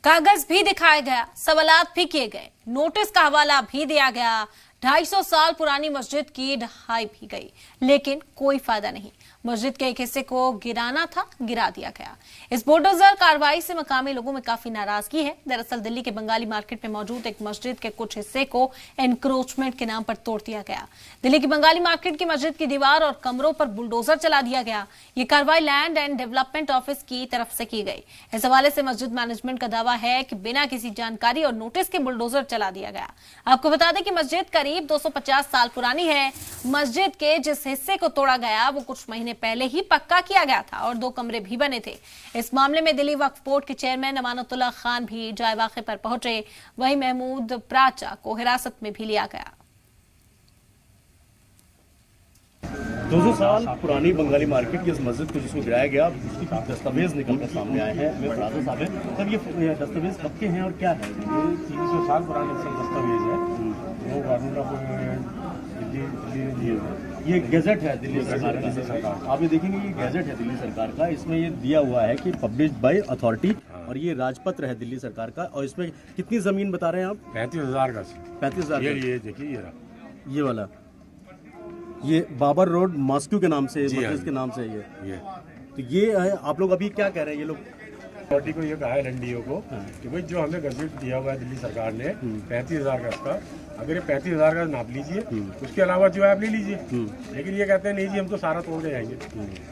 कागज भी दिखाया गया, सवालात भी किए गए, नोटिस का हवाला भी दिया गया, 250 साल पुरानी मस्जिद की ढहाई भी गई, लेकिन कोई फायदा नहीं। मस्जिद के एक हिस्से को गिराना था, गिरा दिया गया। इस बुलडोजर कार्रवाई से मकामी लोगों में काफी नाराजगी है। दरअसल दिल्ली के बंगाली मार्केट में मौजूद एक मस्जिद के कुछ हिस्से को एनक्रोचमेंट के नाम पर तोड़ दिया गया। दिल्ली की बंगाली मार्केट की मस्जिद की दीवार और कमरों पर बुलडोजर चला दिया गया। ये कार्रवाई लैंड एंड डेवलपमेंट ऑफिस की तरफ से की गई। इस हवाले से मस्जिद मैनेजमेंट का दावा है कि बिना किसी जानकारी और नोटिस के बुलडोजर चला दिया गया। आपको बता दें कि मस्जिद करीब 250 साल पुरानी है। मस्जिद के जिस हिस्से को तोड़ा गया वो कुछ महीने पहले ही पक्का किया गया था और 2 कमरे भी बने थे। इस मामले में दिल्ली वक्फ बोर्ड के चेयरमैन अमानतुल्लाह खान भी जाए वाक़े पर पहुंचे। वहीं महमूद प्राचा को हिरासत में भी लिया गया। 200 साल पुरानी बंगाली मार्केट की इस मस्जिद को जिसको गिराया गया, उसकी कुछ दस्तावेज निकलकर सामने आए हैं। हमें फराजा साहब है, तब ये दस्तावेज कब के हैं और क्या है? ये 300 साल पुराने दस्तावेज है। वो गवर्नमेंट ऑफ दिल्ली ये गैजेट है दिल्ली सरकार का। आप ये देखेंगे ये गैजेट है दिल्ली सरकार का। इसमें ये दिया हुआ है कि पब्लिश्ड बाय अथॉरिटी, और ये राजपत्र है दिल्ली सरकार का। और इसमें कितनी जमीन बता रहे हैं आप? 35,000 गज। 35,000। ये देखिए ये वाला, ये बाबर रोड मॉस्क्यू के नाम से, मस्जिद के नाम से ये। तो ये है, आप लोग अभी क्या कह रहे हैं? ये लोग अथॉरिटी को ये कहा है एलएनडीओ को कि भाई जो हमें गजट दिया हुआ है दिल्ली सरकार ने 35,000 गज का, अगर ये 35,000 गज नाप लीजिए, उसके अलावा जो है आप ले लीजिए। लेकिन ये कहते हैं नहीं जी हम तो सारा तोड़ के जाएंगे।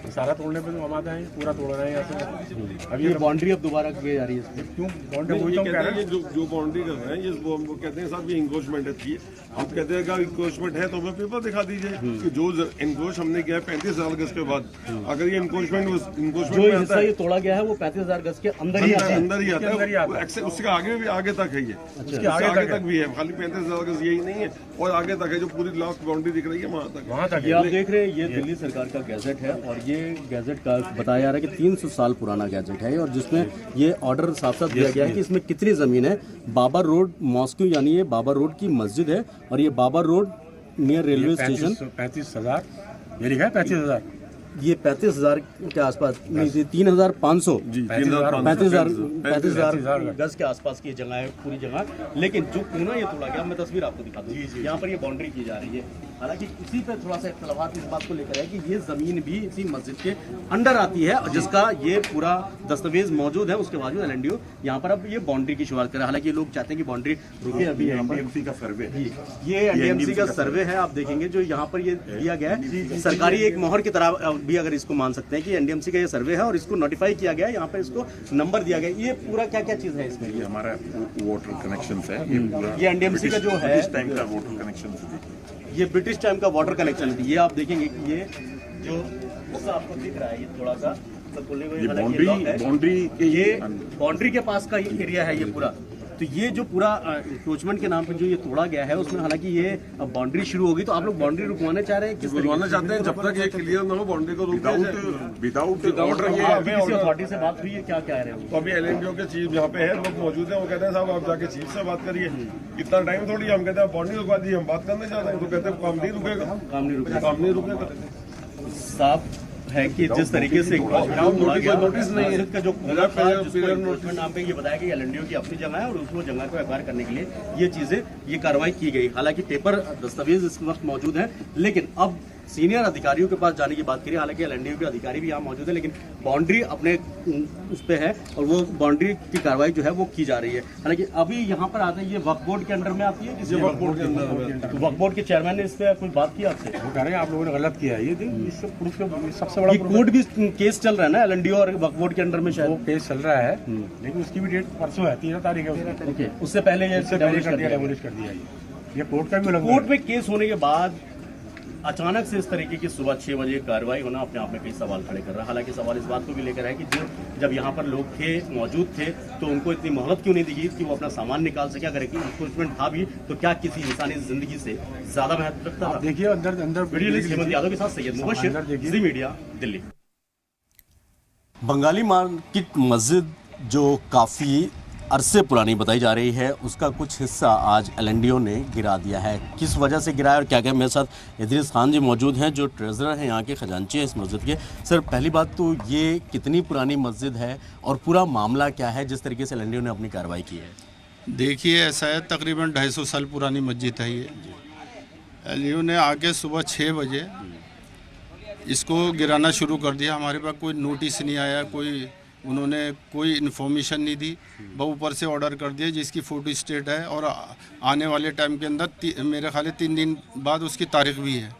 तो सारा तोड़ने पे तो हम आते हैं, पूरा तोड़ रहे हैं यहाँ से। अब ये बाउंड्री अब दोबारा की जा रही है। क्यों बाउंड्री? वही तो कह रहे हैं जो बाउंड्री कर रहे हैं ये वो कहते हैं साहब ये इंक्रोचमेंट है। आप कहते हैं अगर इंक्रोचमेंट है तो हमें पेपर दिखा दीजिए कि जो इंक्रोच हमने किया है 35,000 गज के बाद, अगर ये इंक्रोचमेंट जो हिस्सा ये तोड़ा गया है वो 35,000 गज के अंदर ही आता है। उसके आगे तक है ये, उसके आगे तक भी है। खाली 35,000 गज यही नहीं है, और आगे तक है जो पूरी लास्ट बाउंड्री दिख रही है वहाँ तक। ये आप देख रहे हैं ये दिल्ली सरकार का गैजेट है, और ये गैजेट का बताया जा रहा है कि 300 साल पुराना गैजेट है, और जिसमें ये ऑर्डर साफ साफ दिया गया है कि इसमें कितनी जमीन है। बाबर रोड मॉस्क्यू यानी ये बाबर रोड की मस्जिद है, और ये Babar road near railway station. 35,000 ये लिखा है 35,000। ये 35,000 के आसपास, नहीं 3,500, 35,000 गज के आसपास की जगह है पूरी जगह। लेकिन जो कोना ये तोड़ा गया, मैं तस्वीर आपको दिखा दूँ, यहाँ पर ये बाउंड्री की जा रही है। हालांकि इसी पे थोड़ा सा इख्तलाफात इस बात को लेकर है कि ये जमीन भी इसी मस्जिद के अंडर आती है, और जिसका ये पूरा दस्तावेज मौजूद है। उसके बावजूद एलएनडीओ यहाँ पर अब ये बाउंड्री की शुरुआत करे। हालांकि लोग चाहते हैं कि बाउंड्री रुके। अभी एनडीएमसी का सर्वे, ये एनडीएमसी का सर्वे है। आप देखेंगे जो यहाँ पर ये दिया गया है, सरकारी एक मोहर की तरह भी अगर इसको मान सकते हैं कि एनडीएमसी का ये सर्वे है, और इसको नोटिफाई किया गया है। यहाँ पर इसको नंबर दिया गया। ये पूरा क्या क्या चीज है इसमें? ये हमारा वाटर कनेक्शन है। ये एनडीएमसी का जो है टाइम का वाटर कनेक्शन, ये ब्रिटिश टाइम का वाटर कनेक्शन है। ये आप देखेंगे कि ये जो आपको दिख रहा है, ये थोड़ा सा बाउंड्री के पास का ये एरिया है ये पूरा। तो ये जो पूरा इंक्रोचमेंट के नाम पे जो ये तोड़ा गया है, उसमें हालांकि ये बाउंड्री शुरू होगी। तो आप लोग बाउंड्री रुकवाना चाह रहे हैं? किस रुकवाना चाहते हैं? जब तक ये क्लियर ना हो बाउंड्री को विदाउट ऑर्डर। अथॉरिटी से बात हुई है, क्या कह रहे हैं? तो अभी एलएनडीओ के चीफ यहाँ पे है, लोग मौजूद है। वो कहते हैं साहब आप जाके चीफ से बात करिए, इतना टाइम थोड़ी। हम कहते हैं बाउंड्री रुकवा दी, हम बात करने चाहते हैं, तो कहते हैं काम नहीं रुकेगा। साफ है कि जिस तरीके से नोटिस नहीं है का जो नोटिस नाम पे ये बताया कि एलएनडीओ की अपनी जगह है, और उसको जगह को एक्वायर करने के लिए ये चीजें, ये कार्रवाई की गई। हालांकि पेपर दस्तावेज इस वक्त मौजूद है, लेकिन अब सीनियर अधिकारियों के पास जाने की बात करिए। हालांकि एलएनडीओ के अधिकारी भी यहाँ मौजूद है, लेकिन बाउंड्री अपने उस पे है, और वो बाउंड्री की कार्रवाई जो है वो की जा रही है। हालांकि अभी यहाँ पर आते हैं, ये वक्फ बोर्ड के अंडर में आती है। वक्फ बोर्ड के अंदर, वक्फ बोर्ड के चेयरमैन ने इस पे कोई बात की आपसे? वो कह रहे हैं आप लोगों ने गलत किया है। ये सबसे बड़ा कोर्ट भी केस चल रहा है ना एलएनडीओ और वक्फ बोर्ड के अंडर में, शायद वो केस चल रहा है, लेकिन उसकी भी डेट परसों है, 13 तारीख है। ओके, उससे पहले ये डेमोलिश कर दिया। ये कोर्ट का भी कोर्ट में केस होने के बाद अचानक से इस तरीके की सुबह 6 बजे कार्रवाई होना अपने आप में कई सवाल खड़े कर रहा है। हालांकि सवाल इस बात को भी लेकर है कि जब यहाँ पर लोग थे, मौजूद थे, तो उनको इतनी मोहलत क्यों नहीं दी गई कि वो अपना सामान निकाल सके? अगर इन्फोर्समेंट था भी तो क्या किसी इंसानी जिंदगी से ज्यादा महत्व रखता था? देखिए अंदर हेमंत यादव के साथ सैयद मुबशिर, जी मीडिया, दिल्ली। बंगाली मार्केट मस्जिद जो काफ़ी अरसे पुरानी बताई जा रही है, उसका कुछ हिस्सा आज एलएनडीओ ने गिरा दिया है। किस वजह से गिराया और क्या क्या, मेरे साथ इदरीस खान जी मौजूद हैं जो ट्रेजरर हैं, यहाँ के खजांची हैं इस मस्जिद के। सर, पहली बात तो ये कितनी पुरानी मस्जिद है और पूरा मामला क्या है जिस तरीके से एलएनडीओ ने अपनी कार्रवाई की है? देखिए, ऐसा है, तकरीबन 250 साल पुरानी मस्जिद है ये। एलएनडीओ ने आके सुबह 6 बजे इसको गिराना शुरू कर दिया। हमारे पास कोई नोटिस नहीं आया, उन्होंने कोई इन्फॉर्मेशन नहीं दी, वो ऊपर से ऑर्डर कर दिया जिसकी फ़ोटो स्टेट है और आने वाले टाइम के अंदर मेरे ख्याल 3 दिन बाद उसकी तारीख भी है।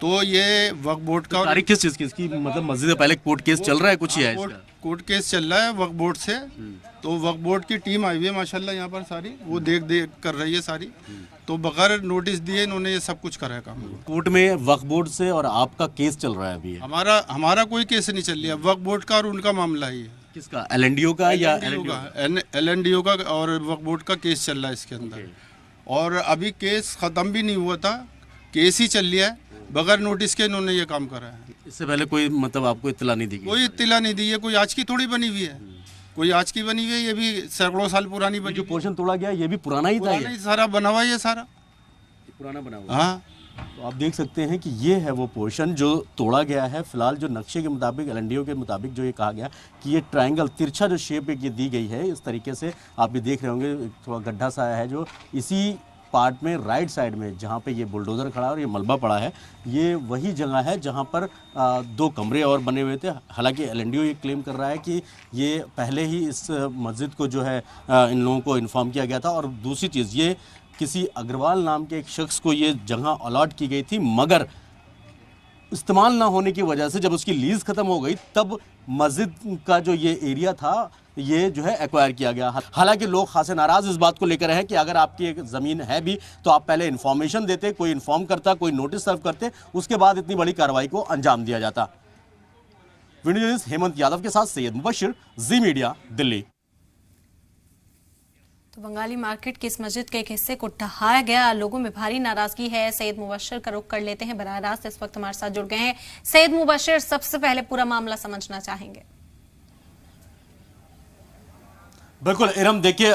तो ये वक्फ बोर्ड का तारीख किस चीज़ की? इसकी मतलब मस्जिद पहले कोर्ट केस चल रहा है कुछ ही है इसका? कोर्ट केस चल रहा है वक्फ बोर्ड से। तो वक्फ बोर्ड की टीम आई हुई है माशाल्लाह यहाँ पर सारी, वो देख कर रही है सारी। तो बगैर नोटिस दिए इन्होंने ये सब कुछ करा है काम। कोर्ट में वक्फ बोर्ड से और आपका केस चल रहा है अभी? हमारा कोई केस नहीं चल रहा है, वक्फ बोर्ड का और उनका मामला है ये। किसका? एलएनडीओ का या एलएनडीओ का और वक्फ बोर्ड का केस चल रहा है इसके अंदर। और अभी केस ख़त्म भी नहीं हुआ था, केस ही चल रहा है। बगैर नोटिस के इन्होंने ये काम करा है। इससे पहले कोई मतलब आपको इत्तला नहीं दी? कोई इत्तला नहीं दी है, कोई आज की थोड़ी बनी हुई है, कोई आज की बनी हुई है, ये भी सैकड़ों साल पुरानी बनी। जो पोर्शन तोड़ा गया ये भी पुराना ही था? ये सारा बना हुआ है, ये सारा पुराना बना हुआ। हाँ, तो आप देख सकते हैं कि ये है वो पोर्शन जो तोड़ा गया है। फिलहाल जो नक्शे के मुताबिक, एलएनडीओ के मुताबिक जो ये कहा गया कि ये ट्रायंगल तिरछा जो शेप ये दी गई है इस तरीके से, आप भी देख रहे होंगे थोड़ा गड्ढा सा है जो इसी पार्ट में राइट साइड में जहाँ पे ये बुलडोज़र खड़ा है और ये मलबा पड़ा है, ये वही जगह है जहाँ पर 2 कमरे और बने हुए थे। हालांकि एलएनडीओ ये क्लेम कर रहा है कि ये पहले ही इस मस्जिद को जो है इन लोगों को इन्फॉर्म किया गया था। और दूसरी चीज़, ये किसी अग्रवाल नाम के एक शख्स को ये जगह अलॉट की गई थी, मगर इस्तेमाल ना होने की वजह से जब उसकी लीज ख़त्म हो गई तब मस्जिद का जो ये एरिया था ये जो है एक्वायर किया गया। हालांकि लोग खासे नाराज़ इस बात को लेकर हैं कि अगर आपकी एक ज़मीन है भी तो आप पहले इन्फॉर्मेशन देते, कोई इन्फॉर्म करता, कोई नोटिस सर्व करते, उसके बाद इतनी बड़ी कार्रवाई को अंजाम दिया जाता। वीडियो जर्नलिस्ट हेमंत यादव के साथ सैयद मुबशिर, जी मीडिया, दिल्ली। तो बंगाली मार्केट की इस मस्जिद के एक हिस्से को ढहाया गया, लोगों में भारी नाराजगी है। सैयद मुबशिर का रुख कर लेते हैं, बराह रास्त इस वक्त हमारे साथ जुड़ गए हैं। सैयद मुबशिर, सबसे पहले पूरा मामला समझना चाहेंगे। बिल्कुल इरम, देखिए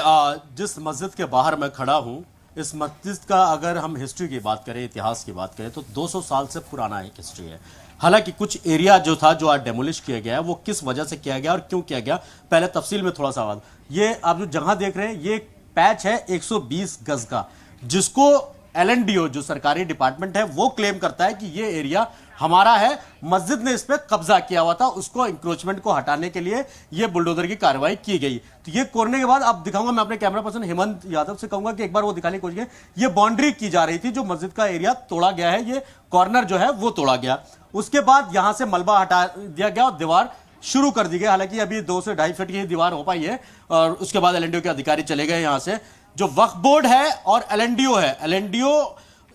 जिस मस्जिद के बाहर मैं खड़ा हूं, इस मस्जिद का अगर हम हिस्ट्री की बात करें, इतिहास की बात करें, तो 200 साल से पुराना एक हिस्ट्री है। हालांकि कुछ एरिया जो था जो आज डेमोलिश किया गया है, वो किस वजह से किया गया और क्यों किया गया, पहले तफसील में थोड़ा सा बात। ये आप जो जगह देख रहे हैं, ये पैच है 120 गज का, जिसको एलएनडीओ जो सरकारी डिपार्टमेंट है वो क्लेम करता है कि ये एरिया हमारा है, मस्जिद ने इस पर कब्जा किया हुआ था, उसको इंक्रोचमेंट को हटाने के लिए ये बुलडोजर की कार्रवाई की गई। तो ये कोरने के बाद अब दिखाऊंगा, मैं अपने कैमरा पर्सन हेमंत यादव से कहूंगा कि एक बार वो दिखाने की कोशिश करें। ये बाउंड्री की जा रही थी, जो मस्जिद का एरिया तोड़ा गया है, ये कॉर्नर जो है वो तोड़ा गया। उसके बाद यहां से मलबा हटा दिया गया और दीवार शुरू कर दी गई। हालांकि अभी 2 से 2.5 फीट की दीवार हो पाई है और उसके बाद एलएनडीओ के अधिकारी चले गए यहां से। जो वक्फ बोर्ड है और एलएनडीओ है, एलएनडीओ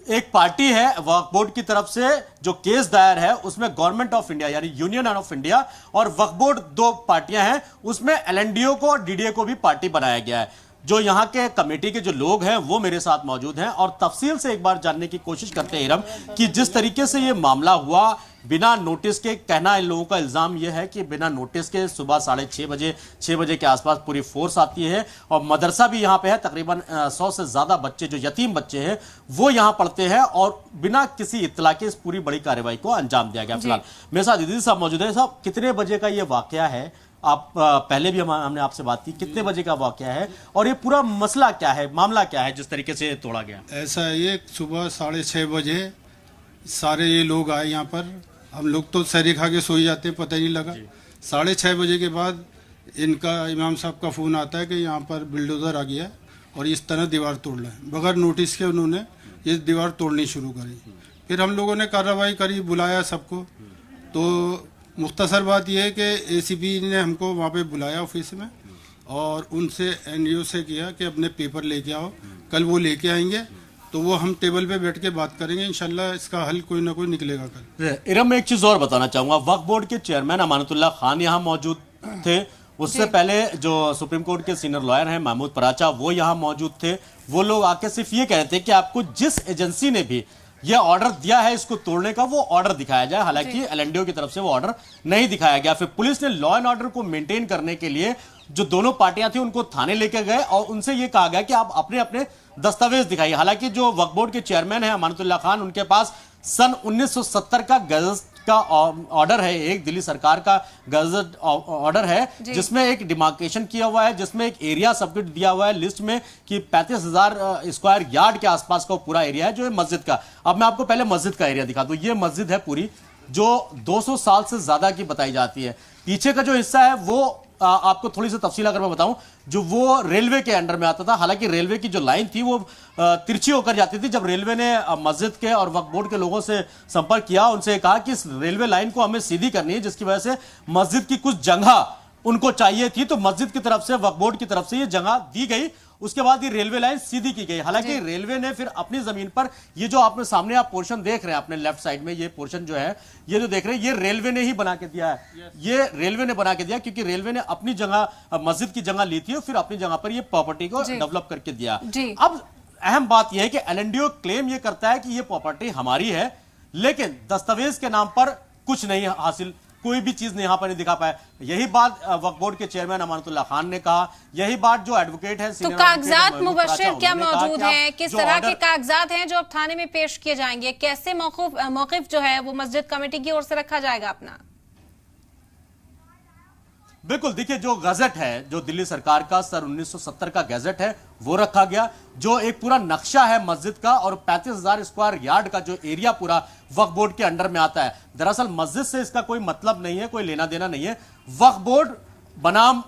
एक पार्टी है, वक्फ बोर्ड की तरफ से जो केस दायर है उसमें गवर्नमेंट ऑफ इंडिया यानी यूनियन ऑफ इंडिया और वक्फ बोर्ड 2 पार्टियां हैं, उसमें एलएनडीओ को और डीडीए को भी पार्टी बनाया गया है। जो यहाँ के कमेटी के जो लोग हैं वो मेरे साथ मौजूद हैं और तफसील से एक बार जानने की कोशिश करते हैं इरम कि जिस तरीके से ये मामला हुआ बिना नोटिस के। कहना इन लोगों का इल्जाम यह है कि बिना नोटिस के सुबह 6:30 बजे के आसपास पूरी फोर्स आती है और मदरसा भी यहाँ पे है, तकरीबन 100 से ज्यादा बच्चे जो यतीम बच्चे हैं वो यहाँ पढ़ते हैं और बिना किसी इत्तला के इस पूरी बड़ी कार्रवाई को अंजाम दिया गया। फिलहाल मेरे साथ इदरीस साहब मौजूद है। साहब, कितने बजे का ये वाकया है? आप पहले भी हमने आपसे बात की, कितने बजे का वाकया है और ये पूरा मसला क्या है, मामला क्या है जिस तरीके से तोड़ा गया? ऐसा है, ये सुबह 6:30 बजे सारे ये लोग आए यहाँ पर। हम लोग तो सहरी खा के सो ही जाते हैं, पता ही नहीं लगा। 6:30 बजे के बाद इनका इमाम साहब का फ़ोन आता है कि यहाँ पर बिल्डोज़र आ गया है और इस तरह दीवार तोड़ रहा है। बगैर नोटिस के उन्होंने ये दीवार तोड़नी शुरू करी। फिर हम लोगों ने कार्रवाई करी, बुलाया सबको। तो मुख्तसर बात यह है कि एसीपी ने हमको वहाँ पे बुलाया ऑफिस में और उनसे एनजीओ से किया कि अपने पेपर लेके आओ, कल वो लेके आएंगे तो वो हम टेबल पे बैठ के बात करेंगे, इंशाल्लाह इसका हल कोई ना कोई निकलेगा कल। इरम, मैं एक चीज़ और बताना चाहूँगा, वक्फ बोर्ड के चेयरमैन अमानतुल्लाह खान यहाँ मौजूद थे, उससे पहले जो सुप्रीम कोर्ट के सीनियर लॉयर हैं महमूद पराचा वो यहाँ मौजूद थे। वो लोग आके सिर्फ ये कह रहे थे कि आपको जिस एजेंसी ने भी यह ऑर्डर दिया है इसको तोड़ने का वो ऑर्डर दिखाया जाए। हालांकि एलएनडीओ की तरफ से वो ऑर्डर नहीं दिखाया गया। फिर पुलिस ने लॉ एंड ऑर्डर को मेंटेन करने के लिए जो दोनों पार्टियां थी उनको थाने लेके गए और उनसे ये कहा गया कि आप अपने अपने दस्तावेज दिखाइए। हालांकि जो वक्फ बोर्ड के चेयरमैन है अमानतुल्लाह खान, उनके पास सन 1970 का गजट का ऑर्डर है, एक दिल्ली सरकार का गजट ऑर्डर है जिसमें एक डिमार्केशन किया हुआ है, जिसमें एक एरिया सबमिट दिया हुआ है लिस्ट में कि 35,000 स्क्वायर यार्ड के आसपास का पूरा एरिया है जो है मस्जिद का। अब मैं आपको पहले मस्जिद का एरिया दिखा दूं। ये मस्जिद है पूरी, जो 200 साल से ज्यादा की बताई जाती है। पीछे का जो हिस्सा है वो आपको थोड़ी सी तफसील अगर मैं बताऊं, जो वो रेलवे के अंडर में आता था। हालांकि रेलवे की जो लाइन थी वो तिरछी होकर जाती थी। जब रेलवे ने मस्जिद के और वक्फ बोर्ड के लोगों से संपर्क किया, उनसे कहा कि इस रेलवे लाइन को हमें सीधी करनी है, जिसकी वजह से मस्जिद की कुछ जगह उनको चाहिए थी, तो मस्जिद की तरफ से वक्फ बोर्ड की तरफ से ये जगह दी गई। उसके बाद ये रेलवे लाइन सीधी की गई। हालांकि रेलवे ने फिर अपनी जमीन पर ये जो आपने सामने आप पोर्शन देख रहे हैं अपने लेफ्ट साइड में, ये पोर्शन जो है ये जो देख रहे हैं ये रेलवे ने ही बना के दिया है। ये रेलवे ने बना के दिया क्योंकि रेलवे ने अपनी जगह मस्जिद की जगह ली थी और फिर अपनी जगह पर ये प्रॉपर्टी को डेवलप करके दिया। अब अहम बात यह है कि एलएनडीओ क्लेम ये करता है कि ये प्रॉपर्टी हमारी है, लेकिन दस्तावेज के नाम पर कुछ नहीं हासिल, कोई भी चीज यहां पर नहीं दिखा पाया। यही बात वक्फ बोर्ड के चेयरमैन अमानतुल्लाह खान ने कहा, यही बात जो एडवोकेट है तो कागजात मुबश्शिर क्या मौजूद हैं, किस तरह के कागजात हैं जो अब थाने में पेश किए जाएंगे, कैसे मौक़िफ़ जो है वो मस्जिद कमेटी की ओर से रखा जाएगा अपना? बिल्कुल, देखिए जो गजट है, जो दिल्ली सरकार का सन 1970 का गजट है वो रखा गया, जो एक पूरा नक्शा है मस्जिद का और 35,000 स्क्वायर यार्ड का जो एरिया पूरा वक्फ बोर्ड के अंडर में आता है। दरअसल मस्जिद से इसका कोई मतलब नहीं है, कोई लेना देना नहीं है। वक्फ बोर्ड बनाम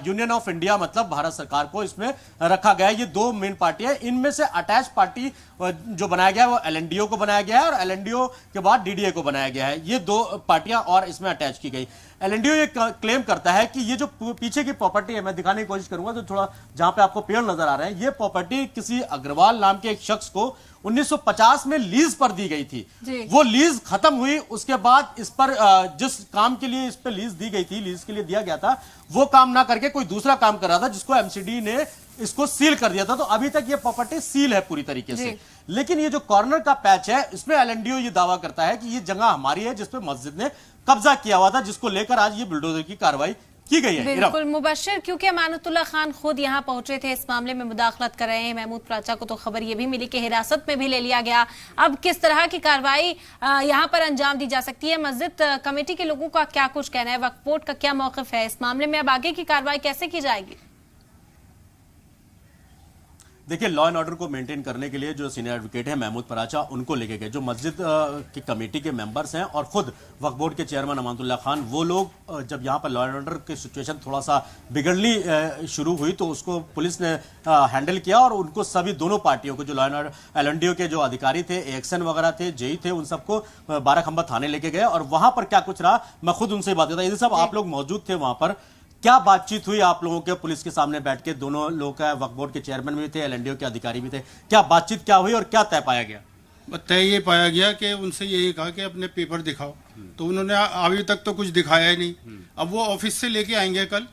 यूनियन ऑफ इंडिया मतलब भारत सरकार को इसमें रखा गया है। ये दो मेन पार्टियां, इनमें से अटैच पार्टी जो बनाया गया है वो एलएनडीओ को बनाया गया है और एलएनडीओ के बाद डीडीए को बनाया गया है। ये दो पार्टियां और इसमें अटैच की गई। एलएनडीओ ये क्लेम करता है कि ये जो पीछे की प्रॉपर्टी है, मैं दिखाने की कोशिश करूंगा तो थोड़ा जहां पे आपको पेड़ नजर आ रहे हैं, ये प्रॉपर्टी किसी अग्रवाल नाम के एक शख्स को 1950 में लीज पर दी गई थी। वो लीज खत्म हुई, उसके बाद इस पर जिस काम के लिए इस पर लीज दी गई थी, लीज के लिए दिया गया था, वो काम ना करके कोई दूसरा काम कर रहा था जिसको एमसीडी ने इसको सील कर दिया था। तो अभी तक ये प्रॉपर्टी सील है पूरी तरीके से। लेकिन ये जो कॉर्नर का पैच है, इसमें एलएनडीओ ये दावा करता है कि ये जगह हमारी है जिसपे मस्जिद ने कब्जा किया हुआ था, जिसको लेकर आज ये बुलडोजर की कार्रवाई की गई है। बिल्कुल मुबश्शिर, क्योंकि अमानतुल्लाह खान खुद यहाँ पहुंचे थे, इस मामले में मुदाखलत कर रहे हैं। महमूद प्राचा को तो खबर ये भी मिली कि हिरासत में भी ले लिया गया। अब किस तरह की कार्रवाई यहाँ पर अंजाम दी जा सकती है? मस्जिद कमेटी के लोगों का क्या कुछ कहना है, वक्फ बोर्ड का क्या मौक़िफ़ है इस मामले में? अब आगे की कार्रवाई कैसे की जाएगी? देखिए, लॉ एंड ऑर्डर को मेंटेन करने के लिए जो सीनियर एडवोकेट है महमूद पराचा, उनको लेके गए। जो मस्जिद की कमेटी के मेंबर्स हैं और खुद वक्फ बोर्ड के चेयरमैन अमानतुल्लाह खान, वो लोग जब यहाँ पर लॉ एंड ऑर्डर की सिचुएशन थोड़ा सा बिगड़नी शुरू हुई तो उसको पुलिस ने हैंडल किया और उनको सभी दोनों पार्टियों को, जो लॉ एंड ऑर्डर एलएनडीओ के जो अधिकारी थे, एक्शन वगैरह थे, जेई थे, उन सबको 12 खंबा थाने लेके गए। और वहां पर क्या कुछ रहा, मैं खुद उनसे बात करता। यदि सब आप लोग मौजूद थे वहां पर, क्या बातचीत हुई आप लोगों के पुलिस के सामने बैठ के? दोनों लोग वक्फ बोर्ड के चेयरमैन भी थे, एलएनडीओ के अधिकारी भी थे। क्या बातचीत क्या हुई और क्या तय पाया गया? तय ये पाया गया कि उनसे यही कहा कि अपने पेपर दिखाओ, तो उन्होंने अभी तक तो कुछ दिखाया ही नहीं। अब वो ऑफिस से लेके आएंगे कल,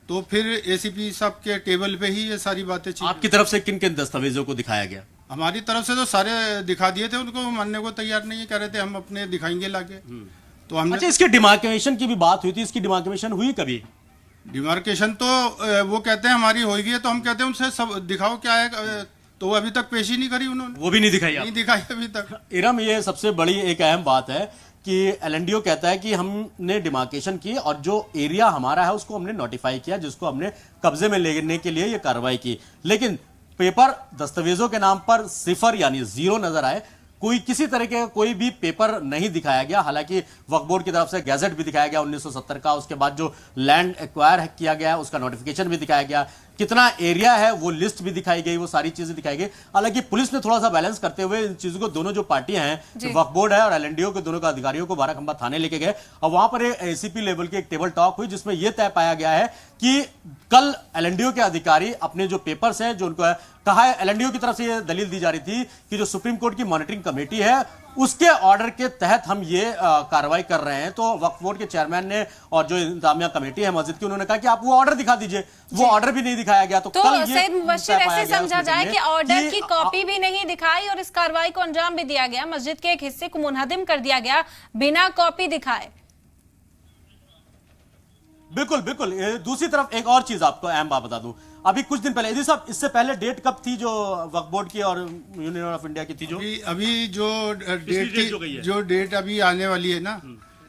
तो फिर एसीपी साहब के टेबल पे ही ये सारी बातें चाहिए। आपकी तरफ से किन किन दस्तावेजों को दिखाया गया? हमारी तरफ से तो सारे दिखा दिए थे, उनको मानने को तैयार नहीं है, कह रहे थे हम अपने दिखाएंगे लाके। तो हमने अच्छा, इसके डिमार्केशन की भी बात हुई थी, इसकी डिमार्केशन हुई कभी? डिमार्केशन तो वो कहते हैं हमारी होगी है, तो हम कहते हैं उनसे सब दिखाओ क्या है, तो अभी तक पेश ही नहीं करी उन्होंने। वो भी नहीं दिखाई? नहीं दिखाई अभी तक। इरम, ये सबसे बड़ी एक अहम बात है कि एलएनडीओ कहता है कि हमने डिमार्केशन की और जो एरिया हमारा है उसको हमने नोटिफाई किया, जिसको हमने कब्जे में लेने के लिए ये कार्रवाई की। लेकिन पेपर दस्तावेजों के नाम पर सिफर यानी जीरो नजर आए, कोई किसी तरह के कोई भी पेपर नहीं दिखाया गया। हालांकि वक्फ बोर्ड की तरफ से गैजेट भी दिखाया गया 1970 का, उसके बाद जो लैंड एक्वायर किया गया उसका नोटिफिकेशन भी दिखाया गया, कितना एरिया है वो लिस्ट भी दिखाई गई, वो सारी चीजें दिखाई गई। हालांकि पुलिस ने थोड़ा सा बैलेंस करते हुए इन चीजों को, दोनों जो पार्टियां हैं, वक्फ बोर्ड है और एलएनडीओ के दोनों का अधिकारियों को 12 खंबा थाने लेके गए और वहां पर एसीपी लेवल की एक टेबल टॉक हुई जिसमें यह तय पाया गया है कि कल एलएनडीओ के अधिकारी अपने जो पेपर्स हैं, जो उनको कहा है, एलएनडीओ की तरफ से यह दलील दी जा रही थी कि जो सुप्रीम कोर्ट की मॉनिटरिंग कमेटी है उसके ऑर्डर के तहत हम ये कार्रवाई कर रहे हैं। तो वक्फ बोर्ड के चेयरमैन ने और जो इंतजामिया कमेटी है मस्जिद की, उन्होंने कहा कि आप वो ऑर्डर दिखा दीजिए। वो ऑर्डर भी नहीं दिखाया गया। तो कल सैयद मुबश्शिर, ऐसे समझा जाए कि ऑर्डर की कॉपी भी नहीं दिखाई और इस कार्रवाई को अंजाम भी दिया गया, मस्जिद के एक हिस्से को मुनहदिम कर दिया गया बिना कॉपी दिखाए। बिल्कुल बिल्कुल। दूसरी तरफ एक और चीज आपको अहम बात बता दूं, अभी कुछ दिन पहले, साहब इससे पहले डेट कब थी जो वक्फ बोर्ड की और यूनियन ऑफ इंडिया की थी? जो अभी जो डेट थी, जो डेट अभी आने वाली है ना,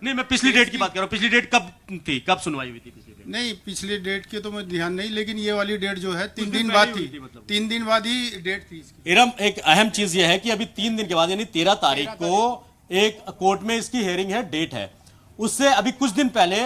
नहीं मैं पिछली डेट की बात कर रहा हूँ। पिछली डेट कब थी, कब सुनवाई हुई थी पिछली डेट? नहीं पिछली डेट के तो मैं ध्यान नहीं, लेकिन ये वाली डेट जो है 3 दिन बाद थी, 3 दिन बाद ही डेट थी इसकी। इरम, एक अहम चीज ये है कि अभी 3 दिन के बाद यानी 13 तारीख को एक कोर्ट में इसकी हेयरिंग है, डेट है। उससे अभी कुछ दिन पहले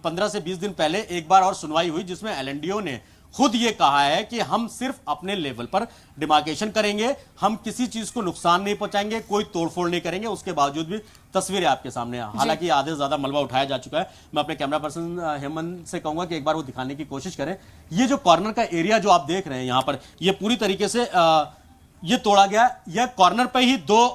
15 से 20 दिन पहले एक बार और सुनवाई हुई जिसमें एलएनडीओ ने खुद ये कहा है कि हम सिर्फ अपने लेवल पर डिमार्केशन करेंगे, हम किसी चीज को नुकसान नहीं पहुंचाएंगे, कोई तोड़फोड़ नहीं करेंगे। उसके बावजूद भी तस्वीरें आपके सामने हैं। हालांकि आधे से ज्यादा मलबा उठाया जा चुका है। मैं अपने कैमरा पर्सन हेमंत से कहूंगा कि एक बार वो दिखाने की कोशिश करें। ये जो कॉर्नर का एरिया जो आप देख रहे हैं यहां पर, ये पूरी तरीके से ये तोड़ा गया। यह कॉर्नर पर ही 2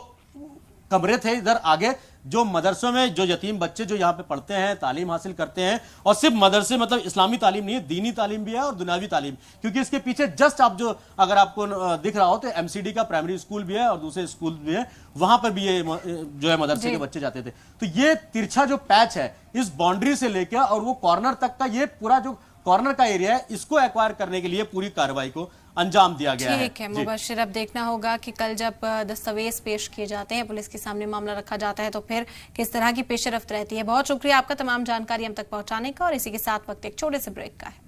कमरे थे। इधर आगे जो मदरसों में जो यतीम बच्चे जो यहाँ पे पढ़ते हैं, तालीम हासिल करते हैं, और सिर्फ मदरसे मतलब इस्लामी तालीम नहीं है, दीनी तालीम भी है और दुनियावी तालीम। क्योंकि इसके पीछे जस्ट आप जो अगर आपको दिख रहा हो तो एमसीडी का प्राइमरी स्कूल भी है और दूसरे स्कूल भी है, वहां पर भी ये जो है मदरसे के बच्चे जाते थे। तो ये तिरछा जो पैच है इस बाउंड्री से लेकर और वो कॉर्नर तक का, ये पूरा जो कॉर्नर का एरिया है, इसको एक्वायर करने के लिए पूरी कार्रवाई को अंजाम दिया गया है। ठीक है मुबशिर, अब देखना होगा कि कल जब दस्तावेज पेश किए जाते हैं, पुलिस के सामने मामला रखा जाता है, तो फिर किस तरह की पेशरफ्त रहती है। बहुत शुक्रिया आपका तमाम जानकारी हम तक पहुंचाने का। और इसी के साथ वक्त एक छोटे से ब्रेक का है।